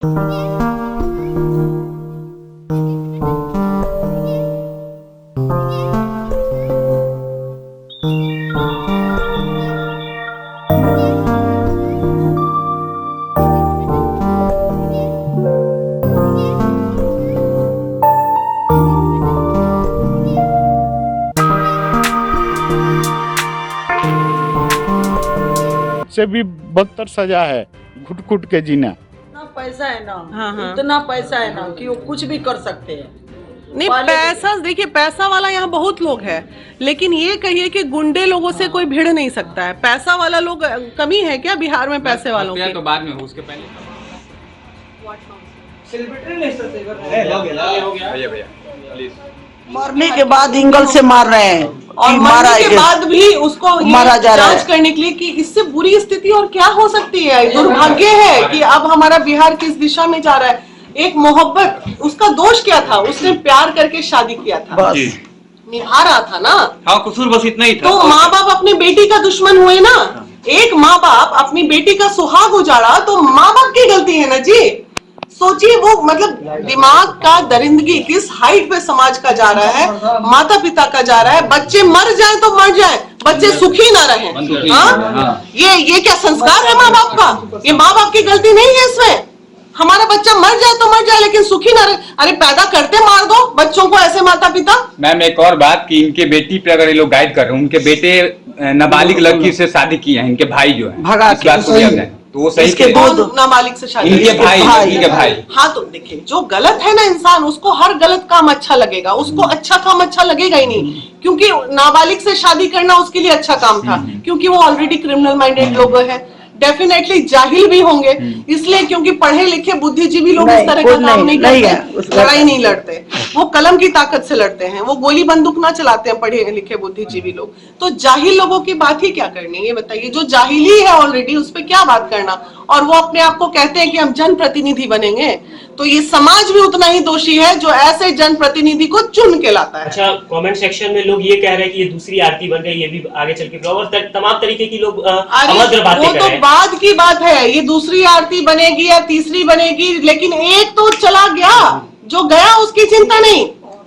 से भी बदतर सजा है, घुट घुट के जीना। इतना पैसा है ना, हाँ। इतना पैसा है ना कि वो कुछ भी कर सकते हैं। नहीं, पैसा देखिए, पैसा वाला यहाँ बहुत लोग है, लेकिन ये कहिए कि गुंडे लोगों से कोई भिड़ नहीं सकता है। पैसा वाला लोग कमी है क्या बिहार में पैसे वालों की? तो बाद में हो, उसके पहले भैया प्लीज। मरने के बाद इंगल से मार रहे हैं और मरने के बाद भी उसको मारा जा रहा है। जांच करने के लिए कि इससे बुरी स्थिति और क्या हो सकती है। दुर्भाग्य है कि अब हमारा बिहार किस दिशा में जा रहा है। एक मोहब्बत, उसका दोष क्या था? उसने प्यार करके शादी किया था, निभा रहा था ना। हाँ, कसूर बस इतना ही था। तो माँ बाप अपने बेटी का दुश्मन हुए ना। एक माँ बाप अपनी बेटी का सुहाग उजाड़ा तो माँ बाप की गलती है ना जी। सोचिए वो मतलब दिमाग का दरिंदगी किस हाइट पे समाज का जा रहा है, माता पिता का जा रहा है। बच्चे मर जाए तो मर जाए, बच्चे सुखी ना रहे। हाँ, ये क्या संस्कार है माँ बाप का? ये माँ बाप की गलती नहीं है इसमें। हमारा बच्चा मर जाए तो मर जाए, लेकिन सुखी ना रहे। अरे पैदा करते मार दो बच्चों को ऐसे माता पिता। मैम एक और बात कि इनके बेटी पे अगर ये लोग गाइड कर रहे हैं, उनके बेटे नाबालिग लड़की से शादी की है, इनके भाई जो है भगा इस बात को याद है, तो वो सही इसके किए। दो नाबालिग से शादी, इनके भाई। हाँ, तो देखिए जो गलत है ना इंसान, उसको हर गलत काम अच्छा लगेगा, उसको अच्छा काम अच्छा लगेगा ही नहीं। क्योंकि नाबालिग से शादी करना उसके लिए अच्छा काम था, क्योंकि वो ऑलरेडी क्रिमिनल माइंडेड लोग हैं। डेफिनेटली जाहिल भी होंगे, इसलिए क्योंकि पढ़े लिखे बुद्धिजीवी लोग इस तरह का काम नहीं करते, लड़ाई नहीं लड़ते। वो कलम की ताकत से लड़ते हैं, वो गोली बंदूक ना चलाते हैं पढ़े लिखे बुद्धिजीवी लोग। तो जाहिल लोगों की बात ही क्या करनी, ये बताइए। जो जाहिली है ऑलरेडी, उस पर क्या बात करना। और वो अपने आप को कहते हैं कि हम जनप्रतिनिधि बनेंगे, तो ये समाज भी उतना ही दोषी है जो ऐसे जनप्रतिनिधि को चुन के लाता है। अच्छा, कमेंट सेक्शन में लोग ये कह रहे हैं कि ये दूसरी आरती बन गई, ये भी आगे चल के और तमाम तरीके की लोग अभद्र बातें कर रहे हैं। बाद की बात है, ये दूसरी आरती बनेगी या तीसरी बनेगी, लेकिन एक तो चला गया, जो गया उसकी चिंता नहीं,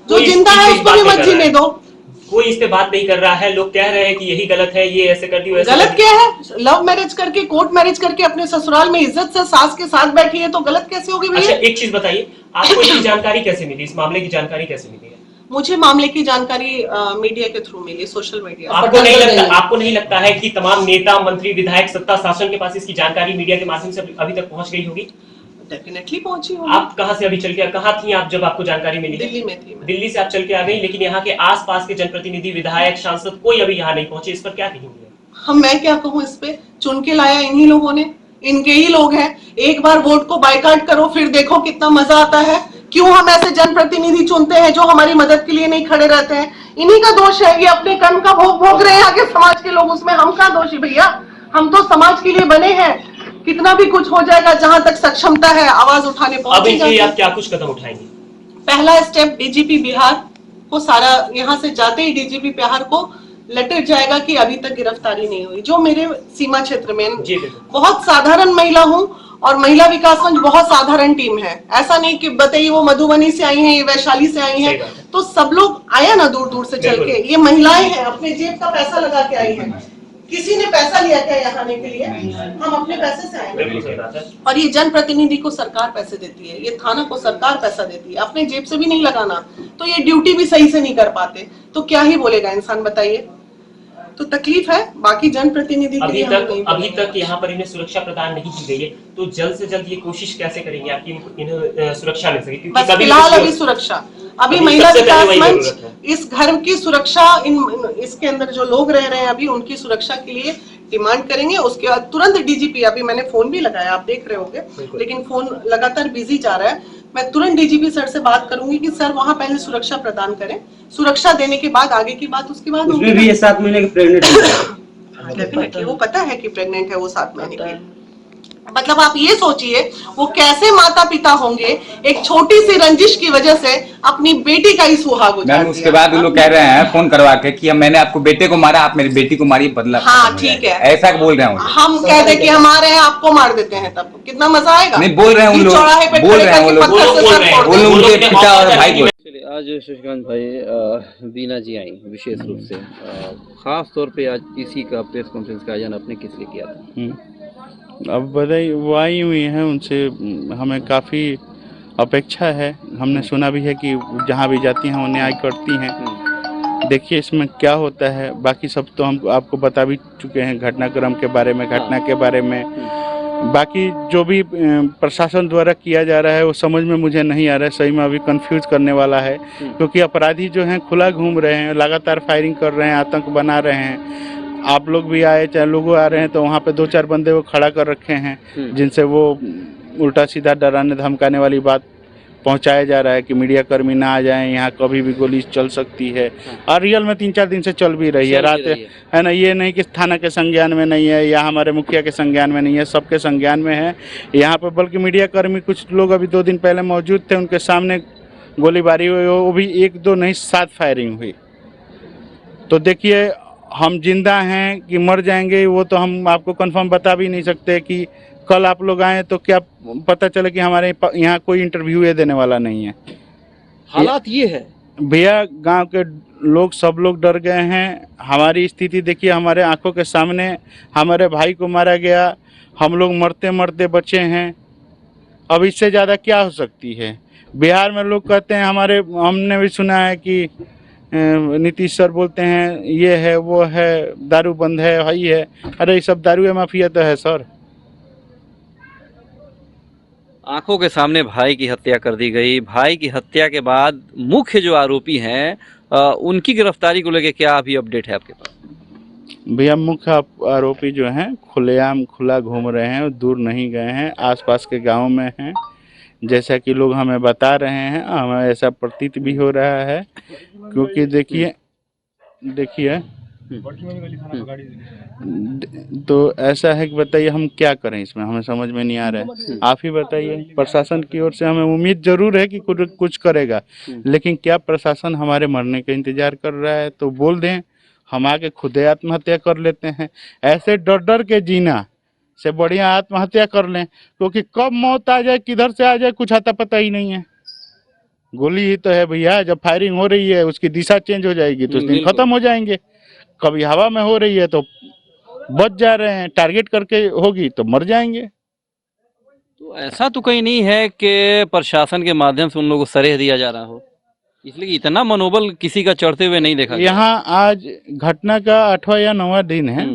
जो जिंदा है उसको भी मत जीने दो। कोई इस पे बात नहीं कर रहा है। लोग कह रहे हैं कि यही गलत है, ये ऐसे कर दी वैसे। गलत क्या है? लव मैरिज करके, कोर्ट मैरिज करके अपने ससुराल में इज्जत से सास के साथ बैठी है, तो गलत कैसे होगी भैया? अच्छा, एक चीज बताइए, आपको इसकी जानकारी कैसे मिली, इस मामले की जानकारी कैसे मिली है? मुझे मामले की जानकारी मीडिया के थ्रू मिली, सोशल मीडिया। आपको नहीं लगता है कि तमाम नेता, मंत्री, विधायक, सत्ता शासन के पास इसकी जानकारी मीडिया के माध्यम से अभी तक पहुंच गई होगी? डेफिनेटली पहुंची होगी। आप कहां से अभी चल के, कहां थी आप जब आपको जानकारी मिली? दिल्ली में थी मैं। दिल्ली से आप चल के आ गई, लेकिन यहाँ के आसपास के जनप्रतिनिधि, विधायक, सांसद कोई अभी यहाँ नहीं पहुंचे। इस पर क्या कहेंगे? मैं क्या कहूँ इस पे? चुन के लाया इन्हीं लोगों ने, इनके ही लोग हैं। एक बार वोट को बायकॉट करो, फिर देखो कितना मजा आता है। क्यों हम ऐसे जनप्रतिनिधि चुनते हैं जो हमारी मदद के लिए नहीं खड़े रहते हैं? इन्हीं का दोष है। ये अपने कर्म का भोग भोग रहे हैं आगे समाज के लोग, उसमें हम क्या दोषी भैया? हम तो समाज के लिए बने हैं। कितना भी कुछ हो जाएगा, जहां तक सक्षमता है आवाज उठाने पहुंचेगा। आप क्या कुछ कदम उठाएंगे? पहला स्टेप, डीजीपी बिहार को सारा, यहाँ से जाते ही डीजीपी बिहार को लेटर जाएगा कि अभी तक गिरफ्तारी नहीं हुई। जो मेरे सीमा क्षेत्र में, बहुत साधारण महिला हूँ और महिला विकास मंच बहुत साधारण टीम है। ऐसा नहीं कि बताइए वो मधुबनी से आई है, वैशाली से आई है, तो सब लोग आया ना दूर दूर से चल के। ये महिलाएं हैं, अपने जेब का पैसा लगा के आई है। किसी ने पैसा लिया क्या यहाँ आने के लिए? हम अपने पैसे से आए। और ये जनप्रतिनिधि को सरकार पैसे देती है, ये थाना को सरकार पैसा देती है, अपने जेब से भी नहीं लगाना, तो ये ड्यूटी भी सही से नहीं कर पाते, तो क्या ही बोलेगा इंसान, बताइए। तो तकलीफ है। बाकी जनप्रतिनिधि अभी तक यहाँ पर इन्हें सुरक्षा प्रदान नहीं की गई है, तो जल्द से जल्द ये कोशिश कैसे करेंगे आपकी इन्हें सुरक्षा मिल सके? बस फिलहाल अभी सुरक्षा, अभी महिला विकास मंच इस घर की सुरक्षा, इसके अंदर जो लोग रह रहे हैं अभी, उनकी सुरक्षा के लिए डिमांड करेंगे। उसके बाद तुरंत डीजीपी, अभी मैंने फोन भी लगाया, आप देख रहे होंगे, लेकिन फोन लगातार बिजी जा रहा है। मैं तुरंत डीजीपी सर से बात करूंगी कि सर वहां पहले सुरक्षा प्रदान करें, सुरक्षा देने के बाद आगे की बात उसके बाद होगी। भी 7 महीने की प्रेग्नेंट है। डेफिनेटली वो पता है कि प्रेग्नेंट है वो 7 महीने की। मतलब आप ये सोचिए वो कैसे माता पिता होंगे, एक छोटी सी रंजिश की वजह से अपनी बेटी का ही सुहाग उजाड़ मैम उसके दिया। बाद वो लोग कह रहे हैं फोन करवा के कि मैंने आपको बेटे को मारा, आप मेरी बेटी को मारिए, बदला हाँ खत्म हो ठीक जाएगा। है, ऐसा बोल रहे हैं वो लोग। हम कह दे कि हम आ रहे हैं आपको मार देते हैं, तब कितना मजा आएगा। नहीं, बोल रहे हैं उन बीच लोग, चौराहे पे बोल खड़े रहे हैं करके वो लोग, पत्थर से बोल सर रहे हैं, फोड़ वो देंगे। लोग उनके पिता और भाई को। चलिए, आज शशिकांत भाई बीना जी आई विशेष रूप से, खास तौर पे आज पीसी का प्रेस कॉन्फ्रेंस का आयोजन आपने किस लिए किया था? अब बधाई वो आई हुई हैं, उनसे हमें काफ़ी अपेक्षा है। हमने सुना भी है कि जहाँ भी जाती हैं वो न्याय करती हैं। देखिए इसमें क्या होता है, बाकी सब तो हम आपको बता भी चुके हैं घटनाक्रम के बारे में, घटना के बारे में। बाकी जो भी प्रशासन द्वारा किया जा रहा है वो समझ में मुझे नहीं आ रहा है, सही में अभी कंफ्यूज करने वाला है। क्योंकि अपराधी जो हैं खुला घूम रहे हैं, लगातार फायरिंग कर रहे हैं, आतंक बना रहे हैं। आप लोग भी आए, चाहे लोग आ रहे हैं, तो वहाँ पे 2-4 बंदे वो खड़ा कर रखे हैं जिनसे वो उल्टा सीधा डराने धमकाने वाली बात पहुंचाया जा रहा है कि मीडिया कर्मी ना आ जाएं, यहाँ कभी भी गोली चल सकती है। और रियल में 3-4 दिन से चल भी रही है, रात है ना। ये नहीं कि थाना के संज्ञान में नहीं है या हमारे मुखिया के संज्ञान में नहीं है, सबके संज्ञान में है यहाँ पर। बल्कि मीडिया कर्मी कुछ लोग अभी 2 दिन पहले मौजूद थे, उनके सामने गोलीबारी हुई, वो भी 1-2 नहीं 7 फायरिंग हुई। तो देखिए हम जिंदा हैं कि मर जाएंगे वो तो हम आपको कंफर्म बता भी नहीं सकते कि कल आप लोग आए तो क्या पता चले कि हमारे यहाँ कोई इंटरव्यू ये देने वाला नहीं है। हालात ये है भैया, गांव के लोग सब लोग डर गए हैं। हमारी स्थिति देखिए, हमारे आंखों के सामने हमारे भाई को मारा गया, हम लोग मरते मरते बचे हैं। अब इससे ज़्यादा क्या हो सकती है। बिहार में लोग कहते हैं, हमने भी सुना है कि नीतीश सर बोलते हैं ये है वो है, दारू बंद है, भाई है। अरे ये सब दारू माफिया तो है सर। आंखों के सामने भाई की हत्या कर दी गई। भाई की हत्या के बाद मुख्य जो आरोपी हैं उनकी गिरफ्तारी को लेकर क्या अभी अपडेट है आपके पास? भैया मुख्य आरोपी जो हैं खुलेआम खुला घूम रहे हैं, दूर नहीं गए हैं, आसपास के गांव में हैं, जैसा कि लोग हमें बता रहे हैं। हमें ऐसा प्रतीत भी हो रहा है क्योंकि देखिए तो ऐसा है कि बताइए हम क्या करें, इसमें हमें समझ में नहीं आ रहा है। आप ही बताइए। प्रशासन की ओर से हमें उम्मीद जरूर है कि कुछ करेगा, लेकिन क्या प्रशासन हमारे मरने का इंतजार कर रहा है? तो बोल दें, हम आके खुद आत्महत्या कर लेते हैं। ऐसे डर डर के जीना से बढ़िया आत्महत्या कर लें, क्योंकि कब मौत आ जाए, किधर से आ जाए, कुछ आता पता ही नहीं है। गोली ही तो है भैया, जब फायरिंग हो रही है उसकी दिशा चेंज हो जाएगी तो उस दिन खत्म हो जाएंगे। कभी हवा में हो रही है तो बच जा रहे हैं, टारगेट करके होगी तो मर जाएंगे। तो ऐसा तो कहीं नहीं है कि प्रशासन के माध्यम से उन लोगों को सरेह दिया जा रहा हो, इसलिए इतना मनोबल किसी का चढ़ते हुए नहीं देखा गया। यहाँ आज घटना का 8वां या 9वां दिन है।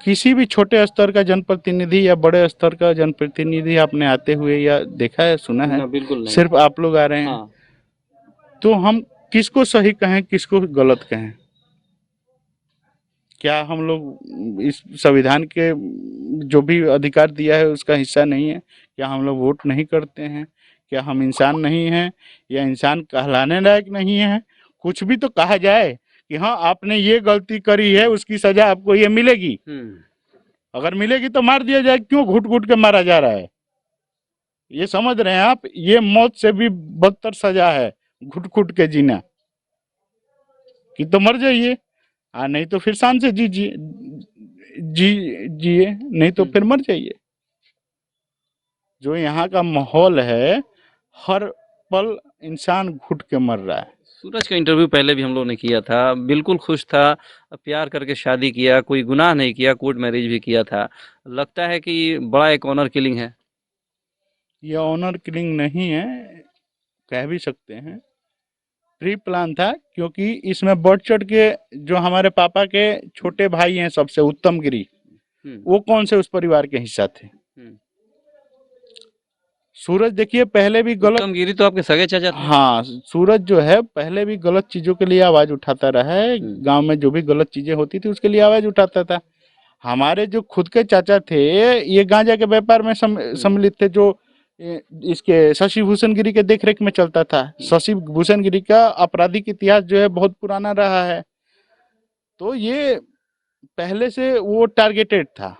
किसी भी छोटे स्तर का जनप्रतिनिधि या बड़े स्तर का जनप्रतिनिधि आपने आते हुए या देखा है, सुना है? बिल्कुल नहीं। सिर्फ आप लोग आ रहे हैं। तो हम किसको सही कहें, किसको गलत कहें? क्या हम लोग इस संविधान के जो भी अधिकार दिया है उसका हिस्सा नहीं है? क्या हम लोग वोट नहीं करते हैं? क्या हम इंसान नहीं हैं या इंसान कहलाने लायक नहीं है? कुछ भी तो कहा जाए कि हाँ आपने ये गलती करी है, उसकी सजा आपको ये मिलेगी। अगर मिलेगी तो मार दिया जाए, क्यों घुट घुट के मारा जा रहा है? ये समझ रहे हैं आप? ये मौत से भी बदतर सजा है घुट घुट के जीना। कि तो मर जाइए, नहीं तो फिर शान से जिए, नहीं तो फिर मर जाइए। जो यहाँ का माहौल है, हर पल इंसान घुट के मर रहा है। सूरज का इंटरव्यू पहले भी हम लोगों ने किया था, बिल्कुल खुश था, प्यार करके शादी किया, कोई गुनाह नहीं किया, कोर्ट मैरिज भी किया था। लगता है कि बड़ा एक ऑनर किलिंग है। ये ऑनर किलिंग नहीं है, कह भी सकते हैं प्री प्लान था, क्योंकि इसमें बढ़ चढ़ के जो हमारे पापा के छोटे भाई हैं सबसे उत्तम गिरी, वो कौन से उस परिवार के हिस्सा थे? सूरज देखिए पहले भी गलत, उत्तम गिरी तो आपके सगे चाचा थे। हाँ, सूरज जो है पहले भी गलत चीजों के लिए आवाज उठाता रहा है। गांव में जो भी गलत चीजें होती थी उसके लिए आवाज उठाता था। हमारे जो खुद के चाचा थे ये गांजा के व्यापार में सम्मिलित थे, जो इसके शशि भूषण गिरी के देखरेख में चलता था। शशि भूषण गिरी का आपराधिक इतिहास जो है बहुत पुराना रहा है। तो ये पहले से वो टारगेटेड था।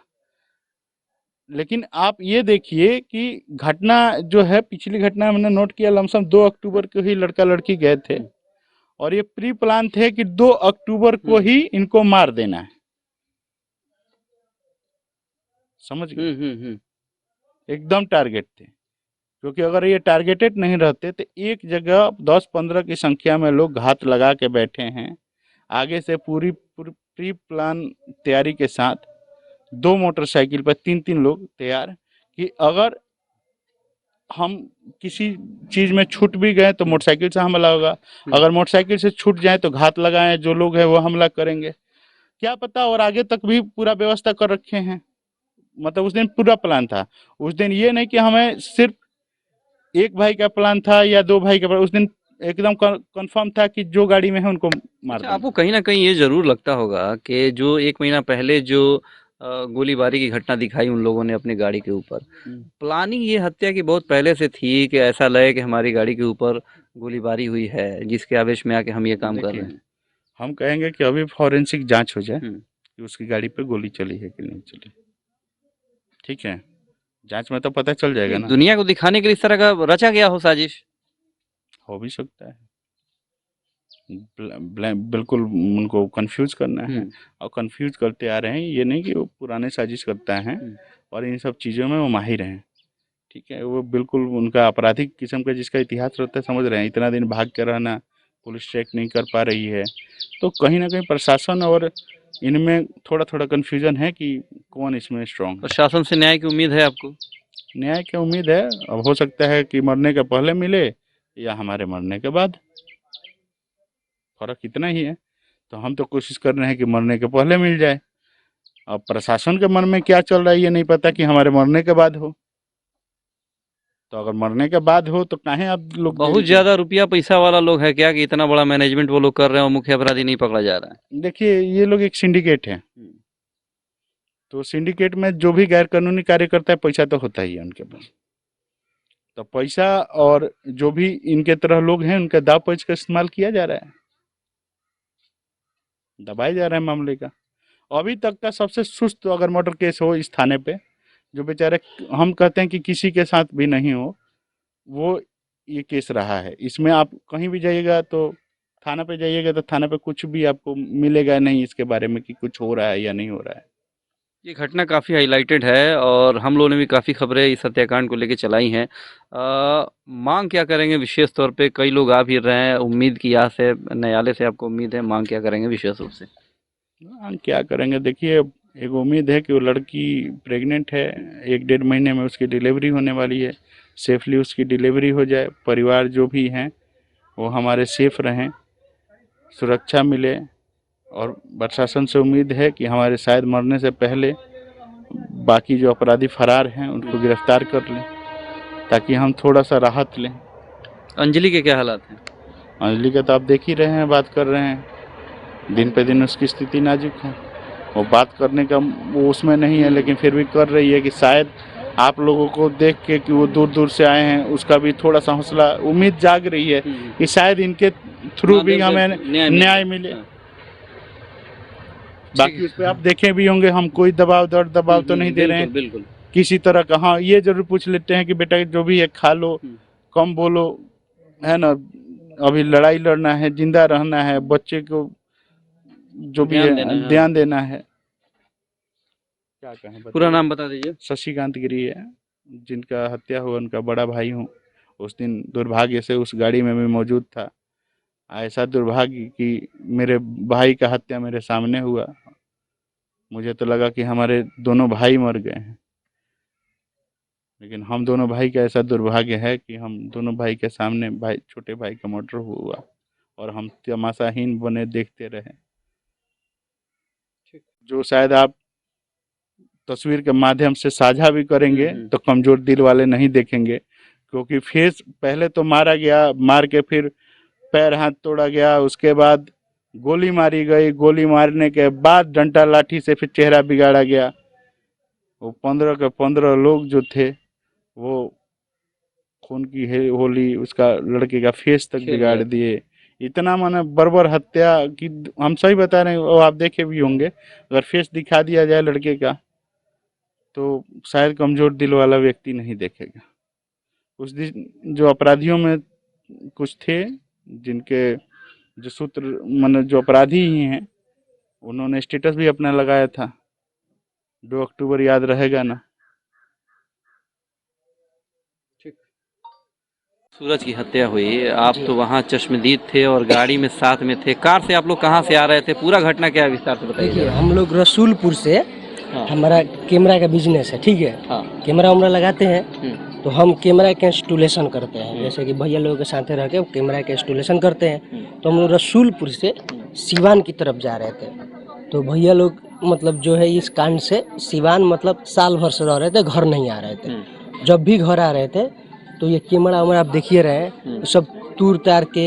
लेकिन आप ये देखिए कि घटना जो है, पिछली घटना हमने नोट किया, लमसम 2 अक्टूबर को ही लड़का लड़की गए थे और ये प्री प्लान थे कि 2 अक्टूबर को ही इनको मार देना है। समझ गए? एकदम टारगेट थे, क्योंकि अगर ये टारगेटेड नहीं रहते तो एक जगह 10-15 की संख्या में लोग घात लगा के बैठे हैं आगे से पूरी प्री प्लान तैयारी के साथ, 2 मोटरसाइकिल पर 3-3 लोग तैयार कि अगर हम किसी चीज में छूट भी गए तो मोटरसाइकिल से हमला होगा, अगर मोटरसाइकिल से छूट जाए तो घात लगाए जो लोग हैं वो हमला करेंगे, क्या पता। और आगे तक भी पूरा व्यवस्था कर रखे हैं। मतलब उस दिन पूरा प्लान था। उस दिन ये नहीं कि हमें सिर्फ एक भाई का प्लान था या 2 भाई का प्लान, उस दिन एकदम कंफर्म था कि जो गाड़ी में है उनको मार अच्छा, देंगे। आपको कहीं ना कहीं ये जरूर लगता होगा कि जो 1 महीना पहले जो गोलीबारी की घटना दिखाई उन लोगों ने अपनी गाड़ी के ऊपर, प्लानिंग ये हत्या की बहुत पहले से थी कि ऐसा लगे कि हमारी गाड़ी के ऊपर गोलीबारी हुई है, जिसके आवेश में आके हम ये काम कर रहे हैं। हम कहेंगे कि अभी फॉरेंसिक जांच हो जाए कि उसकी गाड़ी पे गोली चली है कि नहीं चली। ठीक है, जांच में तो पता चल जाएगा ना। दुनिया को दिखाने के लिए इस तरह का रचा गया हो साजिश, हो भी सकता है। बिल्कुल उनको कंफ्यूज करना है और कंफ्यूज करते आ रहे हैं। ये नहीं कि वो पुराने साजिश करता है और इन सब चीज़ों में वो माहिर हैं। ठीक है, वो बिल्कुल उनका आपराधिक किस्म का जिसका इतिहास रहता है, समझ रहे हैं। इतना दिन भाग के रहना, पुलिस चेक नहीं कर पा रही है, तो कहीं ना कहीं प्रशासन और इनमें थोड़ा थोड़ा कन्फ्यूजन है कि कौन इसमें स्ट्रांग है। प्रशासन से न्याय की उम्मीद है आपको? न्याय की उम्मीद है। अब हो सकता है कि मरने के पहले मिले या हमारे मरने के बाद, फर्क इतना ही है। तो हम तो कोशिश कर रहे हैं कि मरने के पहले मिल जाए। अब प्रशासन के मन में क्या चल रहा है ये नहीं पता कि हमारे मरने के बाद हो। तो अगर मरने के बाद हो तो काहे आप लोग बहुत ज्यादा रुपया पैसा वाला लोग है क्या कि इतना बड़ा मैनेजमेंट वो लोग कर रहे हैं और मुख्य अपराधी नहीं पकड़ा जा रहा है? देखिए, ये लोग एक सिंडिकेट है। तो सिंडिकेट में जो भी गैर कानूनी कार्य करता है, पैसा तो होता ही है उनके पास। तो पैसा और जो भी इनके तरह लोग हैं उनका दाव पेच का इस्तेमाल किया जा रहा है, दबाया जा रहा है मामले का। अभी तक का सबसे सुस्त अगर मर्डर केस हो इस थाने पे, जो बेचारे हम कहते हैं कि किसी के साथ भी नहीं हो, वो ये केस रहा है। इसमें आप कहीं भी जाइएगा तो थाना पे जाइएगा तो थाना पे कुछ भी आपको मिलेगा नहीं इसके बारे में कि कुछ हो रहा है या नहीं हो रहा है। ये घटना काफ़ी हाईलाइटेड है और हम लोगों ने भी काफ़ी खबरें इस हत्याकांड को लेकर चलाई हैं। मांग क्या करेंगे विशेष तौर पे? कई लोग आ भी रहे हैं, उम्मीद की आस है, न्यायालय से आपको उम्मीद है, मांग क्या करेंगे विशेष रूप से? हम क्या करेंगे, देखिए, एक उम्मीद है कि वो लड़की प्रेग्नेंट है, 1-1.5 महीने में उसकी डिलीवरी होने वाली है। सेफली उसकी डिलीवरी हो जाए, परिवार जो भी हैं वो हमारे सेफ रहें, सुरक्षा मिले। और प्रशासन से उम्मीद है कि हमारे शायद मरने से पहले बाकी जो अपराधी फरार हैं उनको गिरफ्तार कर लें, ताकि हम थोड़ा सा राहत लें। अंजलि के क्या हालात हैं? अंजलि का तो आप देख ही रहे हैं, बात कर रहे हैं, दिन पे दिन उसकी स्थिति नाजुक है। वो बात करने का वो उसमें नहीं है, लेकिन फिर भी कर रही है कि शायद आप लोगों को देख के कि वो दूर दूर से आए हैं, उसका भी थोड़ा सा हौसला, उम्मीद जाग रही है कि शायद इनके थ्रू भी हमें न्याय मिले। बाकी उस पर आप देखे भी होंगे, हम कोई दबाव तो नहीं दे रहे हैं बिल्कुल। किसी तरह का। हाँ, ये जरूर पूछ लेते हैं कि बेटा जो भी है खा लो, कम बोलो, है ना, अभी लड़ाई लड़ना है, जिंदा रहना है, बच्चे को जो भी है ध्यान देना है। क्या कहें, पूरा नाम बता दीजिए। शशिकांत गिरी है, जिनका हत्या हुआ, उनका बड़ा भाई हूँ। उस दिन दुर्भाग्य से उस गाड़ी में भी मौजूद था। ऐसा दुर्भाग्य कि मेरे भाई का हत्या मेरे सामने हुआ। मुझे तो लगा कि हमारे दोनों भाई मर गए हैं, लेकिन हम दोनों भाई का ऐसा दुर्भाग्य है कि हम दोनों भाई के सामने भाई छोटे भाई का मर्डर हुआ और हम तमाशाहीन बने देखते रहे। जो शायद आप तस्वीर के माध्यम से साझा भी करेंगे तो कमजोर दिल वाले नहीं देखेंगे, क्योंकि फेस पहले तो मारा गया, मार के फिर पैर हाथ तोड़ा गया, उसके बाद गोली मारी गई, गोली मारने के बाद डंडा लाठी से फिर चेहरा बिगाड़ा गया। वो 15 के 15 लोग जो थे वो खून की होली उसका लड़के का फेस तक बिगाड़ दिए। इतना माने बर्बर हत्या कि हम सही बता रहे हैं, वो आप देखे भी होंगे, अगर फेस दिखा दिया जाए लड़के का तो शायद कमज़ोर दिल वाला व्यक्ति नहीं देखेगा। उस दिन जो अपराधियों में कुछ थे, जिनके जो सूत्र मन जो अपराधी ही हैं, उन्होंने स्टेटस भी अपना लगाया था, 2 अक्टूबर याद रहेगा ना। सूरज की हत्या हुई, आप तो वहाँ चश्मदीद थे और गाड़ी में साथ में थे। कार से आप लोग कहाँ से आ रहे थे? पूरा घटना क्या है, विस्तार से देखिए, बताइए। हम लोग रसूलपुर से, हाँ। हमारा कैमरा का बिजनेस है, ठीक है। हाँ। कैमरा उमरा लगाते हैं, तो हम कैमरा के इंस्टॉलेशन करते हैं, जैसे कि भैया लोगों के साथ रह के कैमरा के इंस्टॉलेशन करते हैं। तो हम लोग रसूलपुर से सिवान की तरफ जा रहे थे, तो भैया लोग मतलब जो है इस कांड से सिवान मतलब साल भर से रह रहे थे, घर नहीं आ रहे थे। जब भी घर आ रहे थे तो ये कैमरा उमरा आप देखिए रहे हैं, सब तूर तार के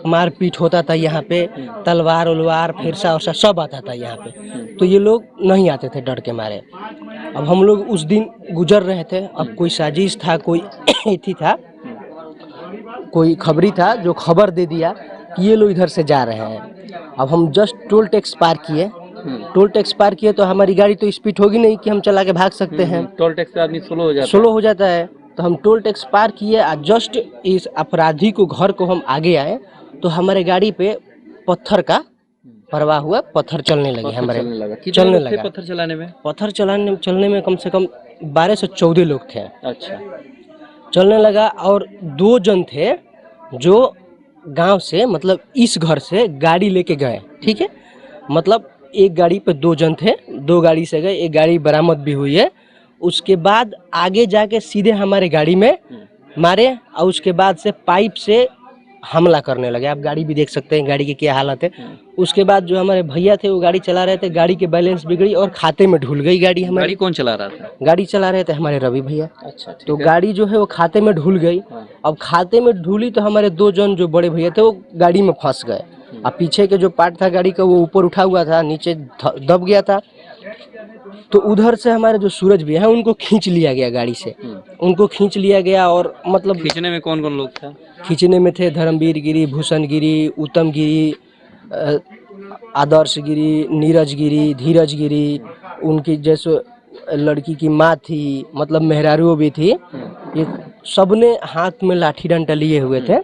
मारपीट होता था यहाँ पे, तलवार उलवार फिरसा उरसा सब आता था यहाँ पे। तो ये लोग नहीं आते थे डर के मारे। अब हम लोग उस दिन गुजर रहे थे, अब कोई साजिश था, कोई एथी था, कोई खबरी था जो खबर दे दिया कि ये लोग इधर से जा रहे हैं। अब हम जस्ट टोल टैक्स पार किए, टोल टैक्स पार किए तो हमारी गाड़ी तो स्पीड होगी नहीं कि हम चला के भाग सकते हैं। टोल टैक्स पे आदमी स्लो हो जाता है। तो हम टोल टैक्स पार किए और जस्ट इस अपराधी को घर को हम आगे आए तो हमारे गाड़ी पे पत्थर का प्रवाह हुआ, पत्थर चलने लगे हमारे, चलने लगा। पत्थर चलाने में? पत्थर चलने में कम से कम 12 से 14 लोग थे। अच्छा। चलने लगा और 2 जन थे जो गांव से मतलब इस घर से गाड़ी लेके गए, ठीक है। मतलब एक गाड़ी पे 2 जन थे, 2 गाड़ी से गए, एक गाड़ी बरामद भी हुई है। उसके बाद आगे जाके सीधे हमारे गाड़ी में मारे और उसके बाद से पाइप से हमला करने लगे। आप गाड़ी भी देख सकते हैं, गाड़ी की क्या हालत है। उसके बाद जो हमारे भैया थे वो गाड़ी चला रहे थे, गाड़ी के बैलेंस बिगड़ी और खाते में ढुल गई गाड़ी हमारी। गाड़ी कौन चला रहा था? गाड़ी चला रहे थे हमारे रवि भैया। अच्छा, तो गाड़ी जो है वो खाते में ढुल गई। अब खाते में ढुली तो हमारे 2 जन जो बड़े भैया थे वो गाड़ी में फंस गए। अब पीछे के जो पार्ट था गाड़ी का वो ऊपर उठा हुआ था, नीचे दब गया था। तो उधर से हमारे जो सूरज भैया है उनको खींच लिया गया गाड़ी से, उनको खींच लिया गया। और मतलब खींचने में कौन कौन लोग था? खींचने में थे धर्मवीर गिरी, भूषण गिरी, उत्तम गिरी, आदर्श गिरी, नीरज गिरी, धीरज गिरी, उनकी जैसे लड़की की माँ थी, मतलब मेहरारू भी थी। ये सबने हाथ में लाठी डंडा लिए हुए थे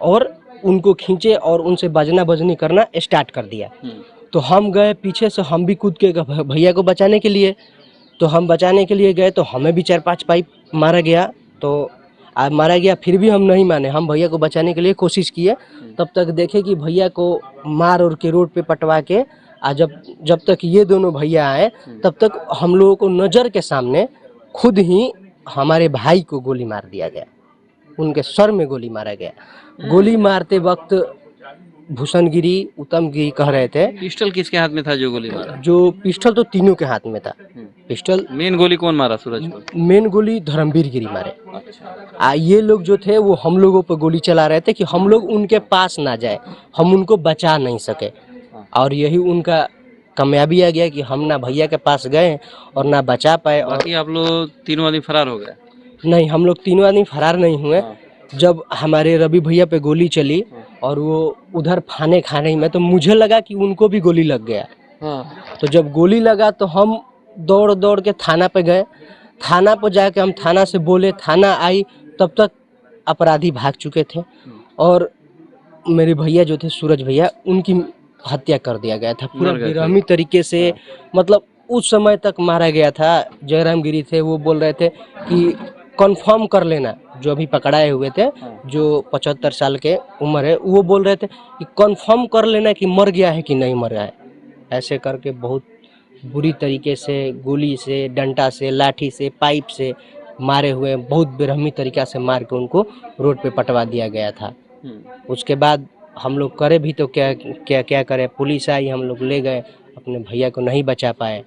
और उनको खींचे और उनसे बजना बजनी करना स्टार्ट कर दिया। तो हम गए पीछे से, हम भी कूद के भैया को बचाने के लिए। तो हम बचाने के लिए गए तो हमें भी 4-5 पाइप मारा गया। तो मारा गया, फिर भी हम नहीं माने, हम भैया को बचाने के लिए कोशिश किए। तब तक देखे कि भैया को मार और के रोड पे पटवा के जब तक ये दोनों भैया आए तब तक हम लोगों को नज़र के सामने खुद ही हमारे भाई को गोली मार दिया गया, उनके सर में गोली मारा गया। गोली मारते वक्त भूषण गिरी, उत्तम गिरी कह रहे थे। पिस्टल किसके हाथ में था जो गोली मारा? जो पिस्टल तो तीनों के हाथ में था। पिस्टल मेन गोली कौन मारा सूरज को? मेन गोली धर्मवीर गिरी मारे। अच्छा। ये लोग जो थे वो हम लोगों पर गोली चला रहे थे कि हम लोग उनके पास ना जाए, हम उनको बचा नहीं सके। और यही उनका कामयाबी आ गया कि हम ना भैया के पास गए और ना बचा पाए। और बाकी आप लोग तीनों आदमी फरार हो गए? नहीं, हम लोग तीनों आदमी फरार नहीं हुए। जब हमारे रवि भैया पे गोली चली और वो उधर फाने खाने में, तो मुझे लगा कि उनको भी गोली लग गया। तो जब गोली लगा तो हम दौड़ दौड़ के थाना पे गए। थाना पर जाके हम थाना से बोले, थाना आई तब तक अपराधी भाग चुके थे और मेरे भैया जो थे सूरज भैया, उनकी हत्या कर दिया गया था पूरा बेरहमी तरीके से। मतलब उस समय तक मारा गया था। जयराम गिरी थे, वो बोल रहे थे कि कंफर्म कर लेना, जो अभी पकड़ाए हुए थे जो 75 साल के उम्र है, वो बोल रहे थे कि कंफर्म कर लेना कि मर गया है कि नहीं मरा है। ऐसे करके बहुत बुरी तरीके से गोली से, डंडा से, लाठी से, पाइप से मारे हुए, बहुत बेरहमी तरीका से मार के उनको रोड पे पटवा दिया गया था। उसके बाद हम लोग करे भी तो क्या करें, पुलिस आई, हम लोग ले गए, अपने भैया को नहीं बचा पाए।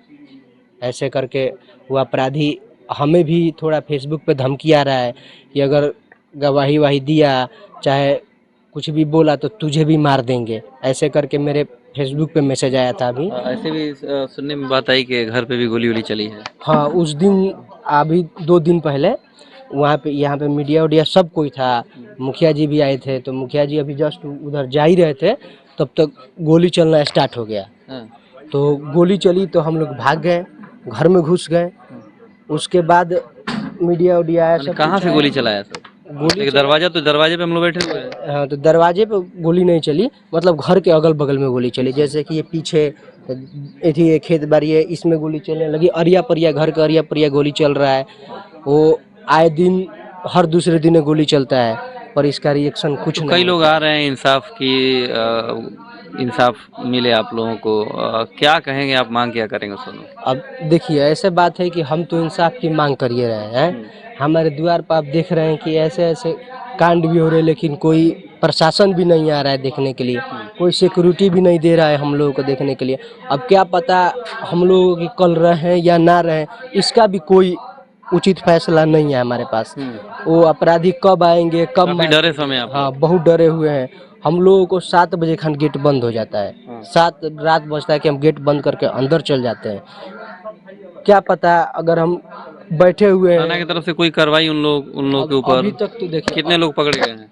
ऐसे करके वो अपराधी हमें भी थोड़ा फेसबुक पे धमकी आ रहा है कि अगर गवाही वाही दिया, चाहे कुछ भी बोला तो तुझे भी मार देंगे। ऐसे करके मेरे फेसबुक पे मैसेज आया था अभी। ऐसे भी सुनने में बात आई कि घर पे भी गोली वोली चली है। हाँ, उस दिन अभी 2 दिन पहले वहाँ पे, यहाँ पे मीडिया उडिया सब कोई था, मुखिया जी भी आए थे। तो मुखिया जी अभी जस्ट उधर जा ही रहे थे तब तक गोली चलना स्टार्ट हो गया। तो गोली चली तो हम लोग भाग गए, घर में घुस गए। उसके बाद मीडिया उडिया आया, सब कहाँ कुछ से आया। गोली चलाया सर? गोली एक दरवाजे पे हम लोग बैठे हुए हैं। हाँ, तो दरवाजे पे गोली नहीं चली, मतलब घर के अगल बगल में गोली चली। जैसे कि ये पीछे ये खेत बाड़ी है, इसमें गोली चलने लगी। अरिया परिया घर का अरिया परिया गोली चल रहा है। वो आए दिन हर दूसरे दिन गोली चलता है, पर इसका रिएक्शन कुछ तो नहीं कई लोग होता। आ रहे हैं इंसाफ मिले आप लोगों को, क्या कहेंगे आप, मांग क्या करेंगे सोनू? अब देखिए, ऐसे बात है कि हम तो इंसाफ की मांग कर ही रहे हैं। हमारे द्वार पर आप देख रहे हैं कि ऐसे ऐसे कांड भी हो रहे हैं, लेकिन कोई प्रशासन भी नहीं आ रहा है देखने के लिए, कोई सिक्योरिटी भी नहीं दे रहा है हम लोगों को देखने के लिए। अब क्या पता हम लोग की कल रहें या ना रहें, इसका भी कोई उचित फैसला नहीं है हमारे पास। वो अपराधी कब आएंगे, कब काफी डरे समय आप? हाँ, बहुत डरे हुए हैं। हम लोगों को 7 बजे खान गेट बंद हो जाता है। 7 रात बजता है कि हम गेट बंद करके अंदर चल जाते हैं। क्या पता अगर हम बैठे हुए थाना की हैं। तरफ से कोई कार्रवाई उन लोग के ऊपर? अभी तक तो देखिए, कितने लोग पकड़े गए हैं?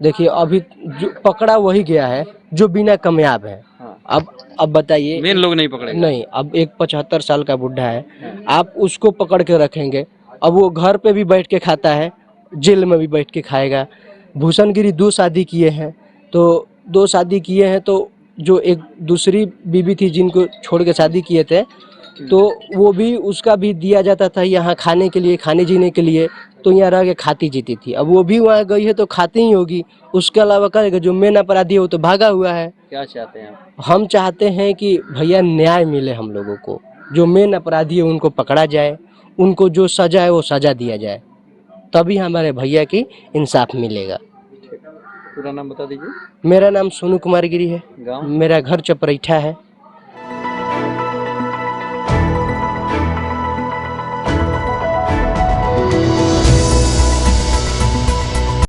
देखिए अभी जो पकड़ा वही गया है जो बिना कामयाब है। अब बताइए, मेन लोग नहीं पकड़े गए? नहीं, अब एक 75 साल का बुढ़ा है, आप उसको पकड़ के रखेंगे। अब वो घर पे भी बैठ के खाता है, जेल में भी बैठ के खाएगा। भूषण गिरी 2 शादी किए हैं, तो 2 शादी किए हैं, तो जो एक दूसरी बीवी थी जिनको छोड़ के शादी किए थे, तो वो भी उसका भी दिया जाता था यहाँ खाने के लिए, खाने जीने के लिए, तो यहाँ रह के खाती जीती थी। अब वो भी वहाँ गई है तो खाती ही होगी, उसके अलावा करेगा। जो मेन अपराधी है वो तो भागा हुआ है। क्या चाहते हैं आप? हम चाहते हैं कि भैया न्याय मिले हम लोगों को, जो मेन अपराधी है उनको पकड़ा जाए, उनको जो सजा है वो सजा दिया जाए, तभी हमारे भैया की इंसाफ मिलेगा। पूरा नाम बता दीजिए। मेरा नाम सोनू कुमार गिरी है, गाँव? मेरा घर चपरैठा है।